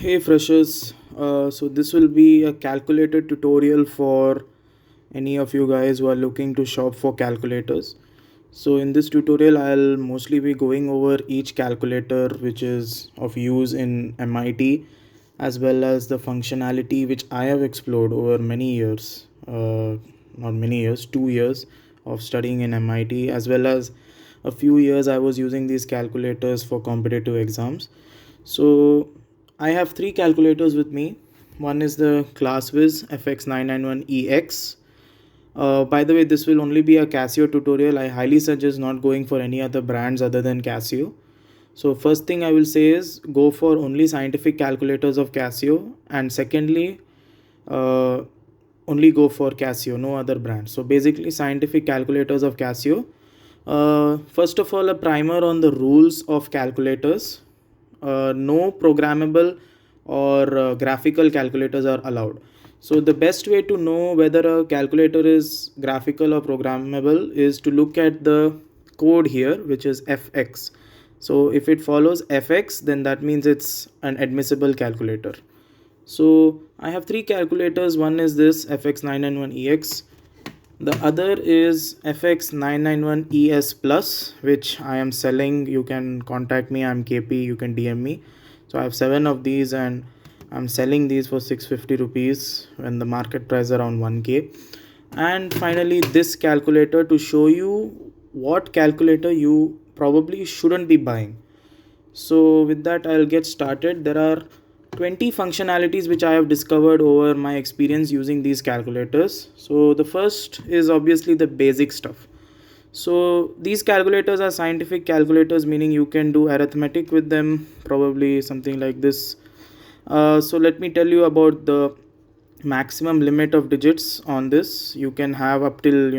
Hey freshers, so this will be a calculator tutorial for any of you guys who are looking to shop for calculators. So in this tutorial, I'll mostly be going over each calculator which is of use in MIT, as well as the functionality which I have explored over many years, not many years, 2 years of studying in MIT, as well as a few years I was using these calculators for competitive exams. So I have three calculators with me. One is the ClassWiz FX991EX. By the way, this will only be a Casio tutorial. I highly suggest not going for any other brands other than Casio. So first thing I will say is go for only scientific calculators of Casio, and secondly, uh, only go for Casio, no other brand. So basically, scientific calculators of Casio. First of all, a primer on the rules of calculators. No programmable or graphical calculators are allowed. So the best way to know whether a calculator is graphical or programmable is to look at the code here, which is FX. So if it follows FX, then that means it's an admissible calculator. So I have three calculators. One is this FX991EX. The other is FX991ES Plus, which I am selling. You can contact me. I'm KP. You can DM me. So I have seven of these, and I'm selling these for 650 rupees when the market price around 1K. And finally, this calculator to show you what calculator you probably shouldn't be buying. So with that, I'll get started. There are 20 functionalities which I have discovered over my experience using these calculators. So the first is obviously the basic stuff. So these calculators are scientific calculators, meaning you can do arithmetic with them, probably something like this. So let me tell you about the maximum limit of digits on this. You can have up till,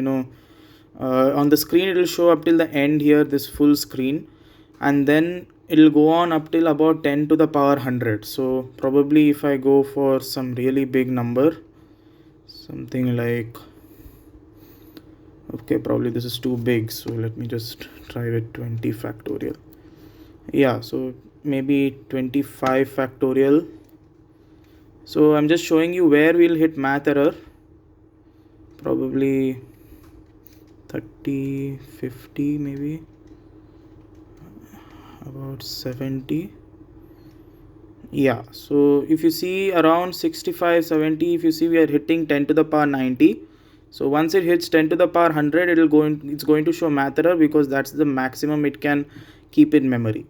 on the screen it will show up till the end here, this full screen, and then it'll go on up till about 10 to the power 100. So probably if I go for some really big number, something like, okay, probably this is too big, so let me just try with 20 factorial. Yeah, so maybe 25 factorial. So I'm just showing you where we'll hit math error, probably 30, 50, maybe about 70. Yeah, so if you see around 65, 70, if you see we are hitting 10 to the power 90. So once it hits 10 to the power 100, it's going to show math error, because that's the maximum it can keep in memory.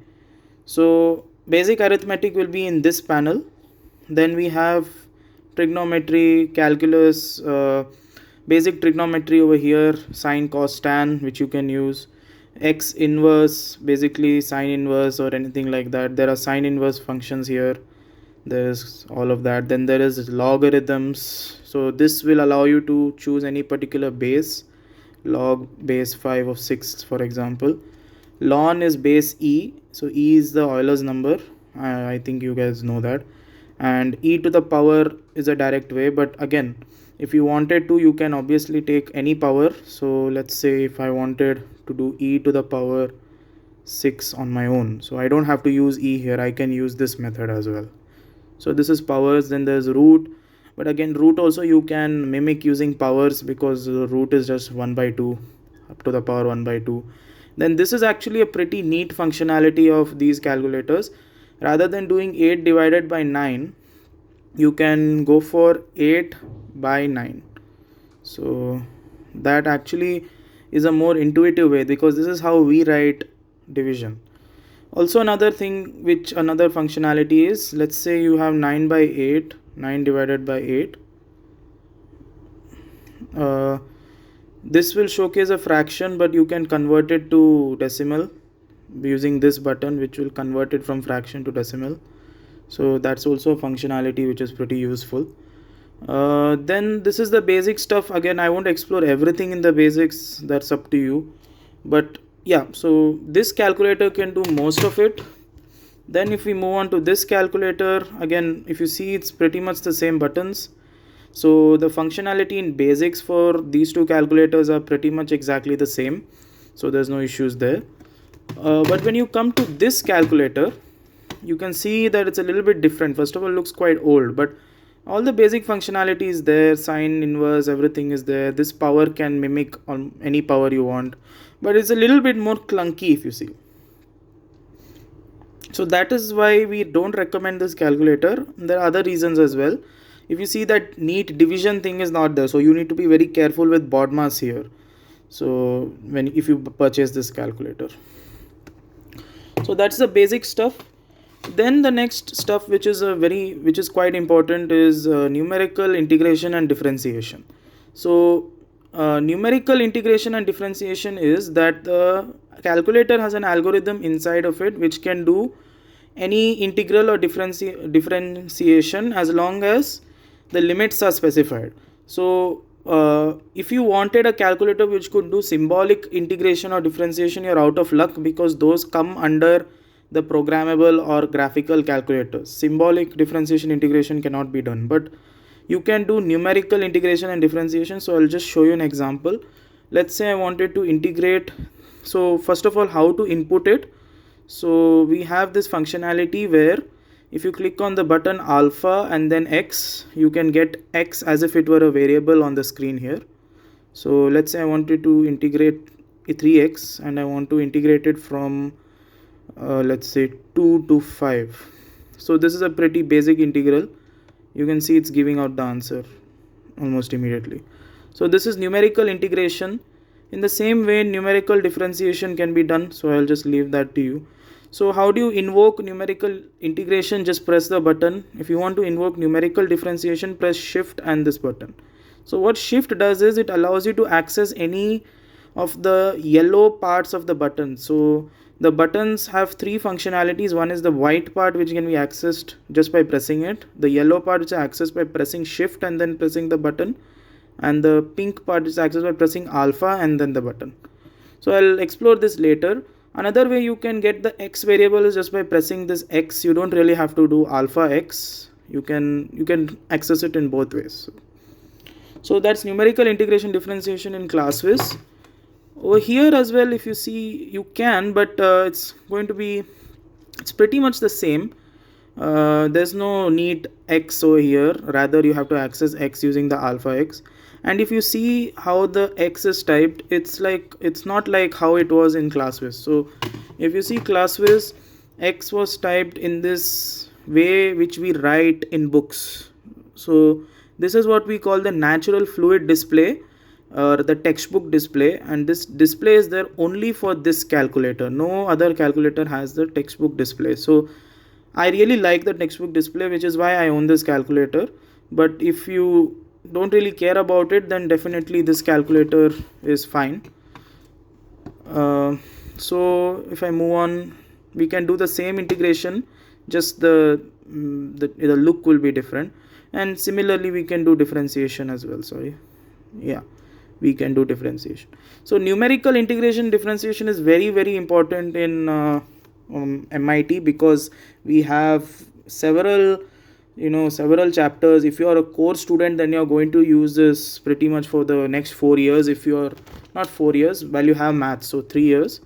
So basic arithmetic will be in this panel. Then we have trigonometry, calculus, basic trigonometry over here, sine, cos, tan, which you can use. X inverse, basically sine inverse or anything like that. There are sine inverse functions here. There's all of that. Then there is logarithms. So this will allow you to choose any particular base, log base 5 of 6, for example. Ln is base e. So e is the Euler's number. I think you guys know that. And e to the power is a direct way, but again, if you wanted to, you can obviously take any power. So let's say if I wanted to do e to the power 6 on my own, so I don't have to use e here, I can use this method as well. So this is powers. Then there's root, but again, root also you can mimic using powers, because the root is just 1 by 2 up to the power 1 by 2. Then this is actually a pretty neat functionality of these calculators. Rather than doing 8 divided by 9, you can go for 8 by 9. So that actually is a more intuitive way, because this is how we write division. Also another functionality is, let's say you have 9 by 8, 9 divided by 8. This will showcase a fraction, but you can convert it to decimal using this button, which will convert it from fraction to decimal. So that's also a functionality which is pretty useful. Then this is the basic stuff. Again, I won't explore everything in the basics, that's up to you. But yeah, so this calculator can do most of it. Then if we move on to this calculator, again, if you see, it's pretty much the same buttons. So the functionality in basics for these two calculators are pretty much exactly the same. So there's no issues there. But when you come to this calculator, you can see that it's a little bit different. First of all, it looks quite old, but all the basic functionality is there. Sine, inverse, everything is there. This power can mimic on any power you want, but it's a little bit more clunky if you see. So that is why we don't recommend this calculator. There are other reasons as well. If you see that neat division thing is not there, so you need to be very careful with BODMAS here. So if you purchase this calculator, so that's the basic stuff. Then the next stuff, which is quite important, is numerical integration and differentiation. So numerical integration and differentiation is that the calculator has an algorithm inside of it which can do any integral or differentiation as long as the limits are specified. So if you wanted a calculator which could do symbolic integration or differentiation, you're out of luck, because those come under the programmable or graphical calculators. Symbolic differentiation integration cannot be done, but you can do numerical integration and differentiation. So I'll just show you an example. Let's say I wanted to integrate. So first of all, how to input it. So we have this functionality where if you click on the button alpha and then x, you can get x as if it were a variable on the screen here. So let's say I wanted to integrate 3x and I want to integrate it from let's say 2 to 5. So this is a pretty basic integral. You can see it's giving out the answer almost immediately. So this is numerical integration. In the same way, numerical differentiation can be done. So I'll just leave that to you. So how do you invoke numerical integration? Just press the button. If you want to invoke numerical differentiation, press shift and this button. So what shift does is it allows you to access any of the yellow parts of the button. So the buttons have three functionalities. One is the white part, which can be accessed just by pressing it. The yellow part, which is accessed by pressing shift and then pressing the button. And the pink part is accessed by pressing alpha and then the button. So I'll explore this later. Another way you can get the x variable is just by pressing this x. You don't really have to do alpha x. You can access it in both ways. So that's numerical integration differentiation in ClassWiz. Over here as well, if you see, you can, but it's pretty much the same. There's no neat x over here. Rather, you have to access x using the alpha x. And if you see how the x is typed, it's not like how it was in ClassWiz. So if you see ClassWiz, x was typed in this way which we write in books. So this is what we call the natural fluid display or the textbook display, and this display is there only for this calculator. No other calculator has the textbook display. So I really like the textbook display, which is why I own this calculator. But if you don't really care about it, then definitely this calculator is fine. So if I move on, we can do the same integration, just the look will be different. And similarly, we can do differentiation as well. We can do differentiation. So numerical integration differentiation is very, very important in MIT, because we have several chapters. If you are a core student, then you're going to use this pretty much for the next 4 years. If you're not 4 years, well, you have maths, so 3 years.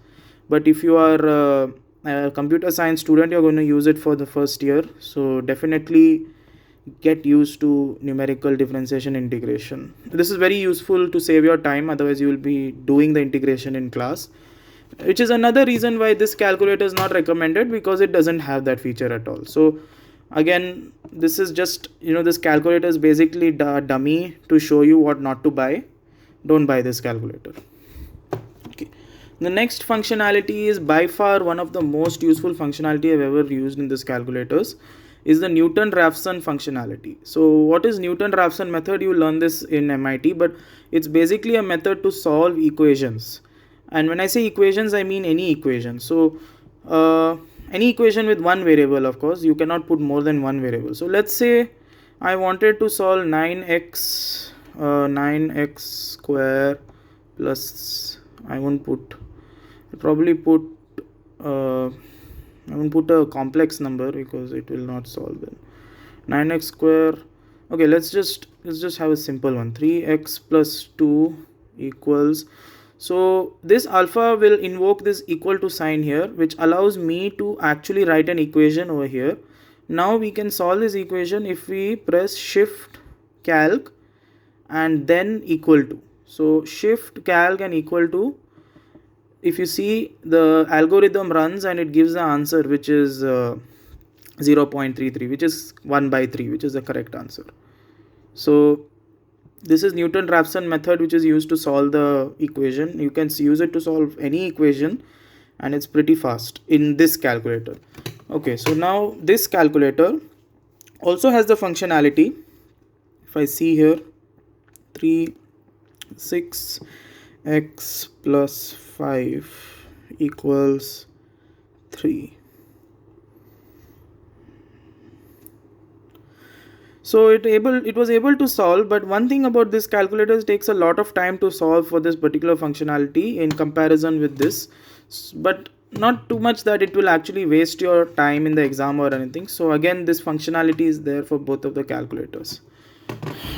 But if you are a computer science student, you're going to use it for the first year. So definitely get used to numerical differentiation integration. This is very useful to save your time. Otherwise, you will be doing the integration in class, which is another reason why this calculator is not recommended, because it doesn't have that feature at all. So again, this is just, this calculator is basically dummy to show you what not to buy. Don't buy this calculator. Okay. The next functionality is by far one of the most useful functionality I've ever used in this calculators, is the Newton-Raphson functionality. So what is Newton-Raphson method? You learn this in MIT, but it's basically a method to solve equations. And when I say equations, I mean any equation. So any equation with one variable, of course, you cannot put more than one variable. So let's say I wanted to solve 9x square plus, I won't put a complex number because it will not solve it. 9x square. Okay, let's just have a simple one. 3x plus 2 equals. So this alpha will invoke this equal to sign here, which allows me to actually write an equation over here. Now we can solve this equation if we press shift calc and then equal to. So shift calc and equal to, if you see, the algorithm runs and it gives the answer, which is 0.33, which is 1 by 3, which is the correct answer. So this is Newton-Raphson method, which is used to solve the equation. You can use it to solve any equation, and it's pretty fast in this calculator. Okay, so now this calculator also has the functionality. If I see here, 6x plus 5 equals 3. So it was able to solve, but one thing about this calculator is it takes a lot of time to solve for this particular functionality in comparison with this, but not too much that it will actually waste your time in the exam or anything. So again, this functionality is there for both of the calculators.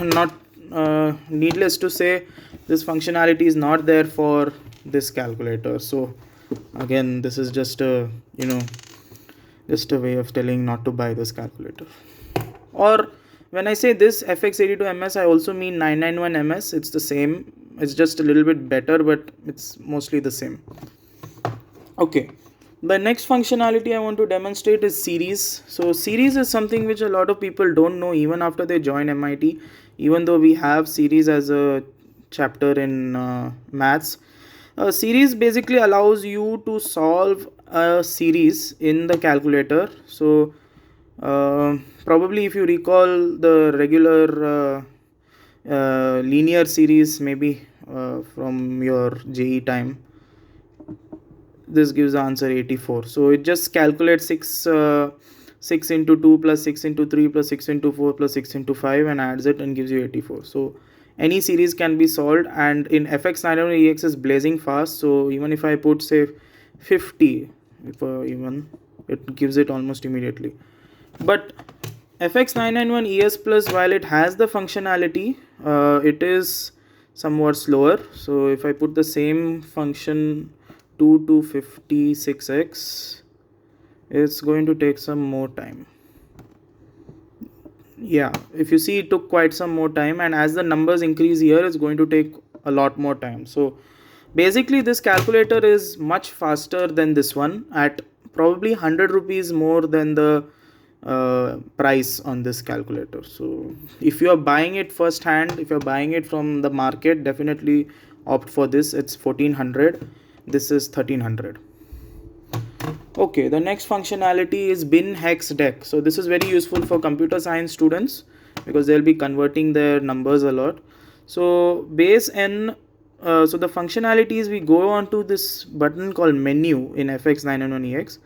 Not needless to say, this functionality is not there for this calculator. So again, this is just a just a way of telling not to buy this calculator. Or when I say this FX82MS, I also mean 991MS. It's the same. It's just a little bit better, but it's mostly the same. Okay. The next functionality I want to demonstrate is series. So series is something which a lot of people don't know even after they join MIT. Even though we have series as a chapter in maths. Series basically allows you to solve a series in the calculator. So probably if you recall the regular linear series, maybe from your JE time, this gives the answer 84. So it just calculates 6 into 2 plus 6 into 3 plus 6 into 4 plus 6 into 5 and adds it and gives you 84. So any series can be solved, and in FX91EX is blazing fast. So even if I put say 50, if even it gives it almost immediately. But FX991ES Plus, while it has the functionality, it is somewhat slower. So if I put the same function 2 to 56x, it's going to take some more time. Yeah, if you see, it took quite some more time, and as the numbers increase here, it's going to take a lot more time. So basically this calculator is much faster than this one at probably 100 rupees more than the price on this calculator. So if you are buying it first hand, if you're buying it from the market, definitely opt for this. It's 1400, this is 1300. Okay, the next functionality is bin hex dec. So this is very useful for computer science students because they'll be converting their numbers a lot. So base n, so the functionality is we go on to this button called menu in FX991EX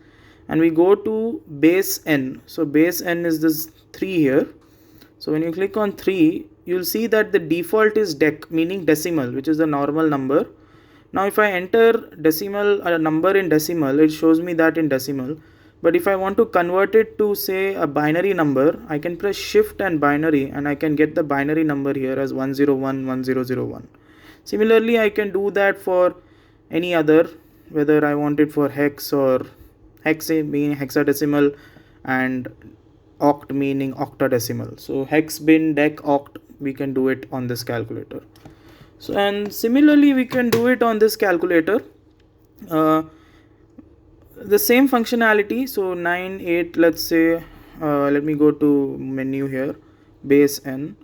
and we go to base n. So base n is this 3 here. So when you click on 3, you'll see that the default is dec, meaning decimal, which is the normal number. Now if I enter decimal, a number in decimal, it shows me that in decimal. But if I want to convert it to say a binary number, I can press shift and binary and I can get the binary number here as 1011001. Similarly, I can do that for any other, whether I want it for hex or hex meaning hexadecimal and oct meaning octadecimal. So hex, bin, dec, oct, we can do it on this calculator. So and similarly we can do it on this calculator, the same functionality. So 9, 8, let's say, let me go to menu here, base n.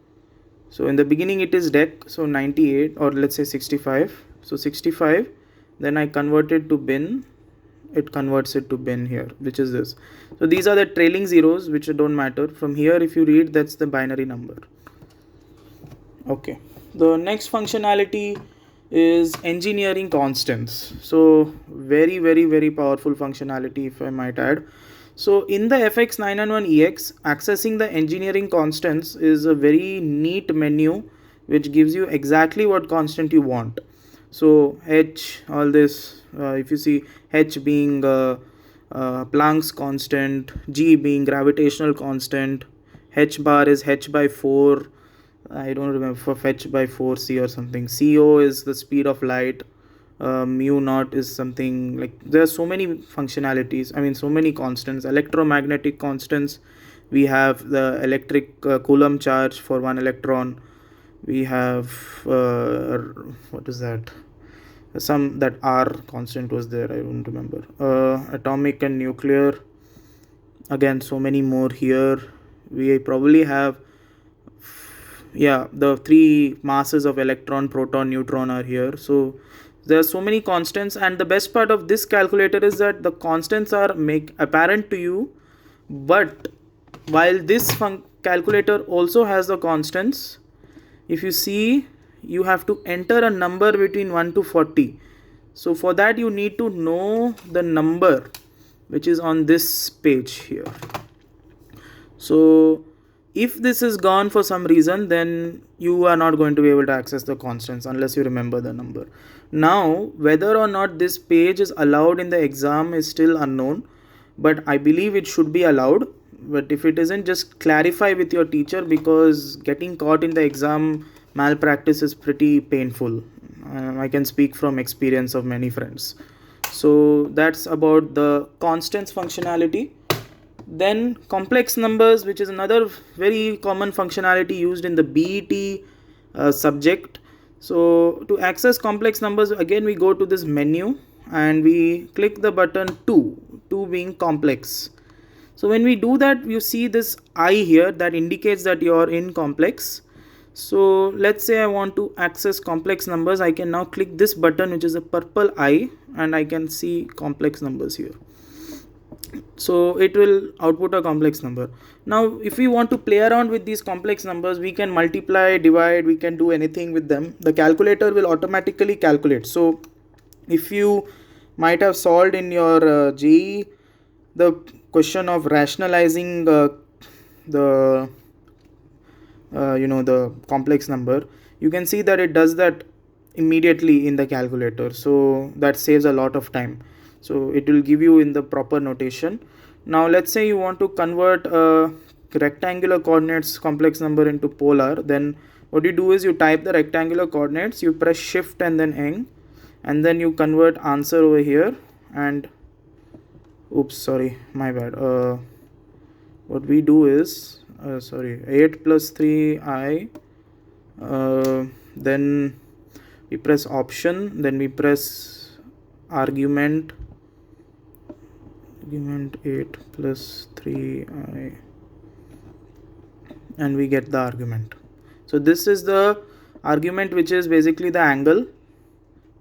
So in the beginning it is dec, so 98, or let's say 65. So 65, then I convert it to bin, it converts it to bin here, which is this. So these are the trailing zeros which don't matter. From here if you read, that's the binary number. Okay. The next functionality is engineering constants. So very powerful functionality, if I might add. So in the FX991EX, accessing the engineering constants is a very neat menu which gives you exactly what constant you want. So h, all this, if you see h being Planck's constant, g being gravitational constant, h bar is h by 4, I don't remember, for fetch by 4c or something. CO is the speed of light, mu naught is something like, there are so many functionalities, I mean so many constants, electromagnetic constants. We have the electric coulomb charge for one electron. We have what is that, some that R constant was there, I don't remember. Atomic and nuclear, again so many more here. We probably have, yeah, the three masses of electron, proton, neutron are here. So there are so many constants, and the best part of this calculator is that the constants are make apparent to you. But while this calculator also has the constants, if you see, you have to enter a number between 1 to 40. So for that you need to know the number which is on this page here. So if this is gone for some reason, then you are not going to be able to access the constants unless you remember the number. Now whether or not this page is allowed in the exam is still unknown, but I believe it should be allowed. But if it isn't, just clarify with your teacher, because getting caught in the exam malpractice is pretty painful. I can speak from experience of many friends. So that's about the constants functionality. Then complex numbers, which is another very common functionality used in the BET subject. So to access complex numbers, again we go to this menu and we click the button 2 being complex. So when we do that, you see this I here that indicates that you are in complex. So let's say I want to access complex numbers, I can now click this button which is a purple I, and I can see complex numbers here. So it will output a complex number. Now if we want to play around with these complex numbers, we can multiply, divide, we can do anything with them. The calculator will automatically calculate. So if you might have solved in your JEE the question of rationalizing the the complex number, you can see that it does that immediately in the calculator. So that saves a lot of time. So it will give you in the proper notation. Now let's say you want to convert a rectangular coordinates complex number into polar. Then what you do is you type the rectangular coordinates, you press shift and then eng, and then you convert answer over here. And oops, sorry, my bad. What we do is 8 plus 3i, then we press option, then we press argument 8 plus 3i, and we get the argument. So this is the argument, which is basically the angle,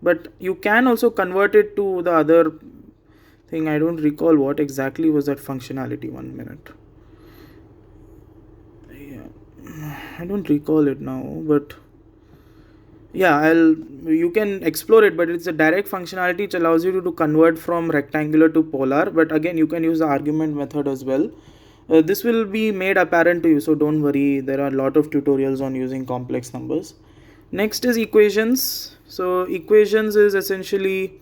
but you can also convert it to the other thing. I don't recall what exactly was that functionality. 1 minute. I don't recall it now, but yeah, you can explore it, but it's a direct functionality which allows you to convert from rectangular to polar. But again, you can use the argument method as well. This will be made apparent to you, so don't worry, there are a lot of tutorials on using complex numbers. Next is equations. So equations is essentially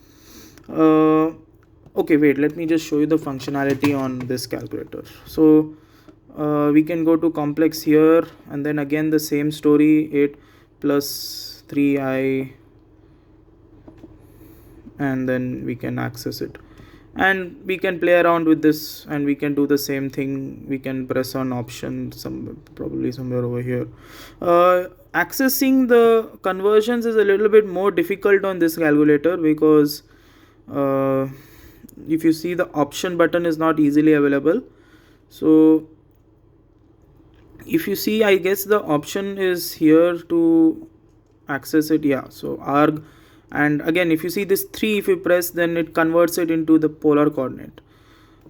okay, wait, let me just show you the functionality on this calculator. So we can go to complex here, and then again the same story, 8 plus 3i, and then we can access it, and we can play around with this, and we can do the same thing. We can press on option, probably somewhere over here. Accessing the conversions is a little bit more difficult on this calculator, because if you see, the option button is not easily available. So if you see, I guess the option is here to access it. Yeah, so arg, and again if you see this 3, if you press, then it converts it into the polar coordinate.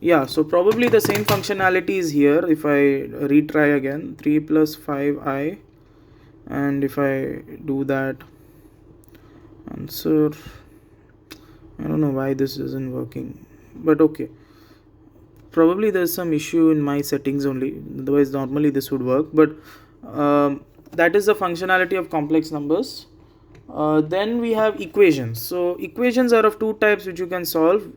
Yeah, so probably the same functionality is here. If I retry again, 3 plus 5i, and if I do that answer, I don't know why this isn't working, but okay, probably there's some issue in my settings only, otherwise normally this would work. But that is the functionality of complex numbers. Then we have equations. So equations are of two types which you can solve.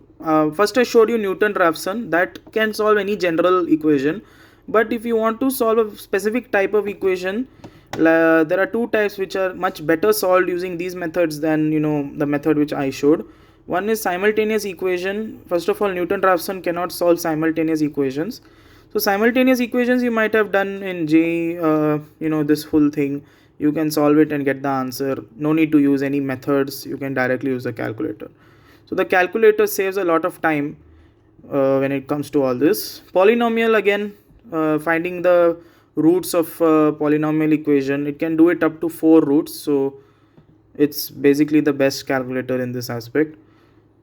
First I showed you Newton-Raphson, that can solve any general equation. But if you want to solve a specific type of equation, There are two types which are much better solved using these methods than the method which I showed. One is simultaneous equation. First of all, Newton-Raphson cannot solve simultaneous equations. So simultaneous equations you might have done in J, this whole thing. You can solve it and get the answer. No need to use any methods. You can directly use the calculator. So the calculator saves a lot of time when it comes to all this. Polynomial, again, finding the roots of polynomial equation, it can do it up to 4 roots. So it's basically the best calculator in this aspect.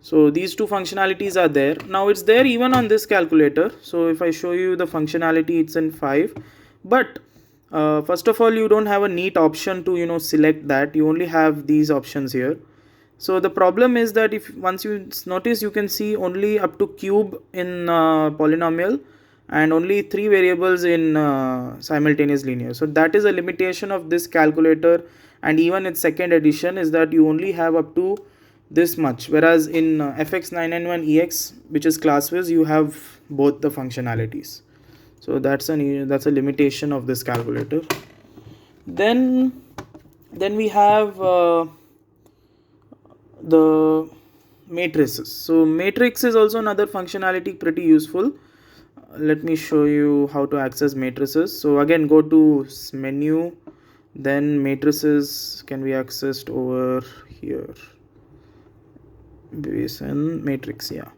So these two functionalities are there. Now it's there even on this calculator. So if I show you the functionality, it's in 5. But first of all, you don't have a neat option to select that. You only have these options here. So the problem is that if once you notice, you can see only up to cube in polynomial and only 3 variables in simultaneous linear. So that is a limitation of this calculator, and even its second edition is that you only have up to this much, whereas in FX991EX, which is ClassWiz, you have both the functionalities. So that's a limitation of this calculator. Then we have the matrices. So matrix is also another functionality, pretty useful. Let me show you how to access matrices. So again, go to menu, then matrices can be accessed over here, base and matrix. Yeah,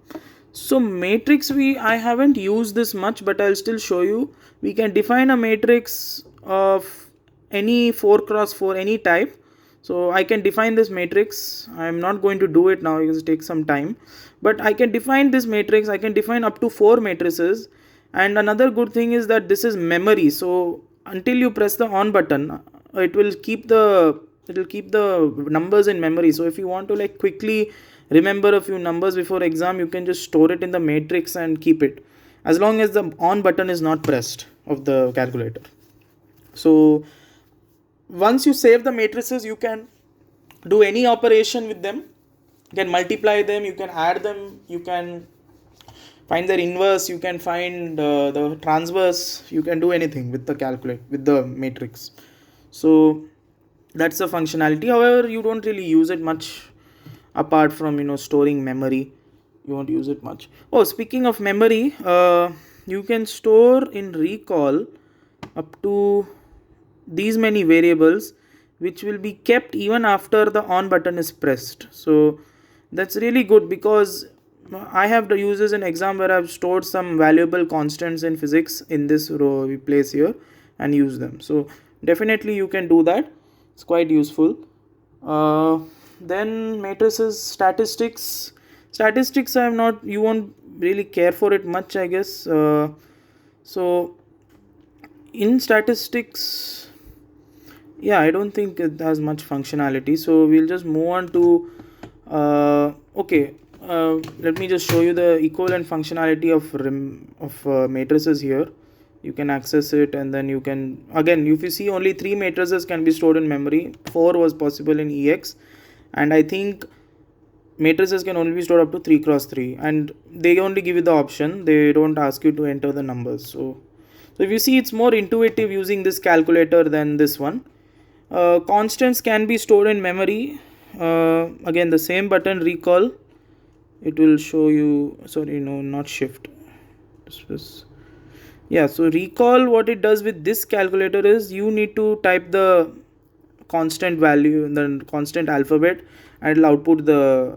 so matrix, I haven't used this much, but I'll still show you. We can define a matrix of any 4x4 any type. So I can define this matrix. I'm not going to do it now because it takes some time, but I can define this matrix. I can define up to 4 matrices. And another good thing is that this is memory. So until you press the on button, it will keep the numbers in memory. So if you want to like quickly remember a few numbers before exam, you can just store it in the matrix and keep it, as long as the on button is not pressed of the calculator. So once you save the matrices, you can do any operation with them. You can multiply them, you can add them, you can find their inverse, you can find the transverse, you can do anything with the matrix. So that's the functionality. However, you don't really use it much apart from storing memory. You won't use it much. Oh, speaking of memory, you can store in recall up to these many variables, which will be kept even after the on button is pressed. So that's really good, because I have used this in exam where I've stored some valuable constants in physics in this row we place here and use them. So definitely you can do that. It's quite useful. Then matrices, statistics you won't really care for it much, I guess. So in statistics, yeah, I don't think it has much functionality. So we'll just move on to let me just show you the equivalent functionality of matrices here. You can access it, and then you can, again, if you see, only 3 matrices can be stored in memory. 4 was possible in EX, and I think matrices can only be stored up to 3x3, and they only give you the option. They don't ask you to enter the numbers. So if you see, it's more intuitive using this calculator than this one. Constants can be stored in memory. Again, the same button, recall, it will show you, sorry, no, not shift. Yeah, so recall, what it does with this calculator is you need to type the constant value, the constant alphabet, and it'll output the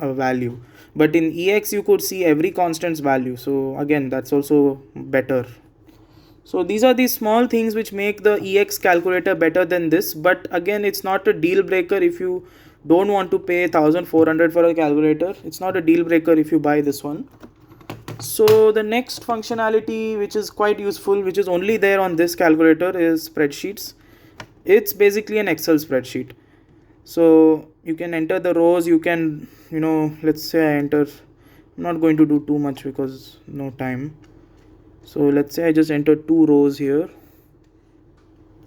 value. But in EX, you could see every constant's value. So again, that's also better. So these are the small things which make the EX calculator better than this. But again, it's not a deal breaker if you don't want to pay 1,400 for a calculator. It's not a deal breaker if you buy this one. So the next functionality, which is quite useful, which is only there on this calculator, is spreadsheets. It's basically an Excel spreadsheet. So you can enter the rows. You can, let's say I enter, I'm not going to do too much because no time. So let's say I just enter 2 rows here.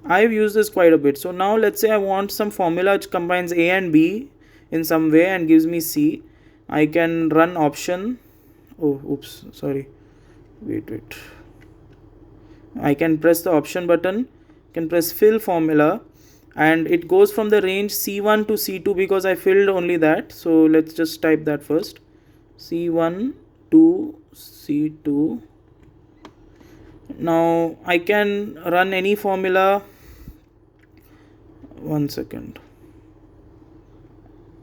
I've used this quite a bit. So now let's say I want some formula which combines A and B in some way and gives me C. I can run option. Oh, oops, sorry. Wait. I can press the option button, can press fill formula, and it goes from the range C1 to C2 because I filled only that. So let's just type that first, C1 to C2. Now I can run any formula. One second.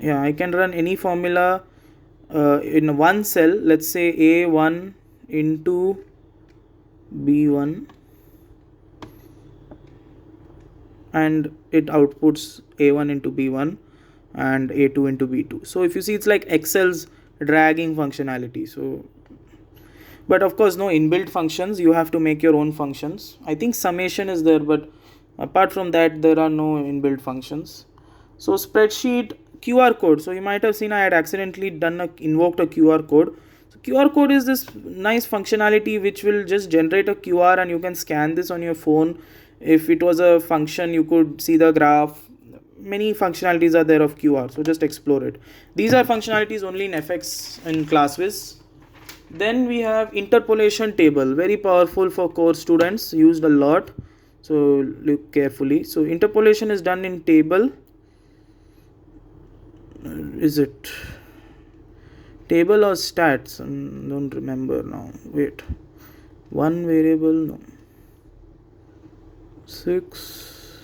Yeah, I can run any formula in one cell. Let's say A1 into B1, and it outputs A1 into B1 and A2 into B2. So if you see, it's like Excel's dragging functionality. So, but of course no inbuilt functions, you have to make your own functions. I think summation is there, but apart from that there are no inbuilt functions. So spreadsheet QR code. So you might have seen I had accidentally invoked a QR code. So QR code is this nice functionality which will just generate a QR, and you can scan this on your phone. If it was a function, you could see the graph. Many functionalities are there of QR, so just explore it. These are functionalities only in FX and ClassWiz. Then we have interpolation table, very powerful for core students, used a lot. So look carefully. So interpolation is done in table. Is it table or stats? Don't remember now. Wait, one variable, no. 6.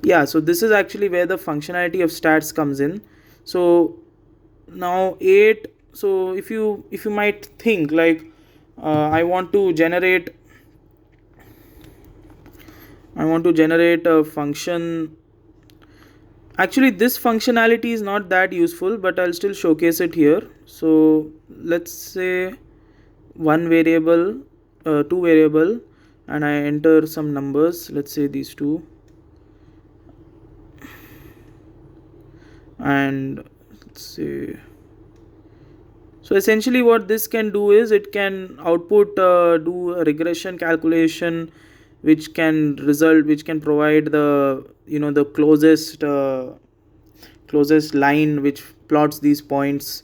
Yeah, so this is actually where the functionality of stats comes in. So now 8. So if you might think like I want to generate a function. Actually this functionality is not that useful, but I'll still showcase it here. So let's say one variable, two variable, and I enter some numbers, let's say these two, and let's say, so essentially what this can do is it can output do a regression calculation which can provide the the closest line which plots these points,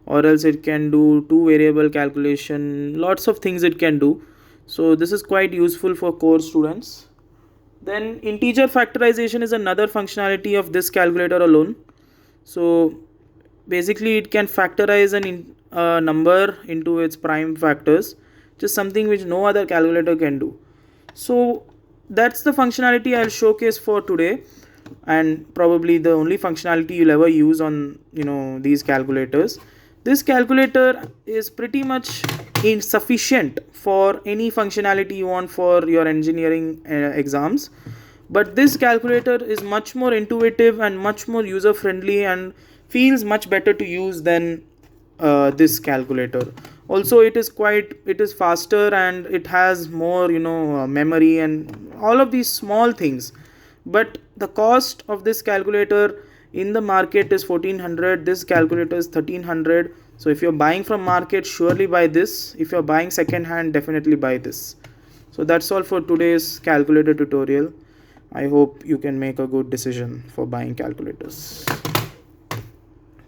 or else it can do two variable calculation, lots of things it can do. So this is quite useful for core students. Then integer factorization is another functionality of this calculator alone. So basically it can factorize a number into its prime factors, just something which no other calculator can do. So that's the functionality I'll showcase for today, and probably the only functionality you'll ever use on these calculators. This calculator is pretty much insufficient for any functionality you want for your engineering exams, but this calculator is much more intuitive and much more user friendly and feels much better to use than this calculator. Also it is faster, and it has more memory and all of these small things. But the cost of this calculator in the market is 1400. This calculator is 1300. So if you're buying from market, surely buy this. If you're buying second hand, definitely buy this. So that's all for today's calculator tutorial. I hope you can make a good decision for buying calculators.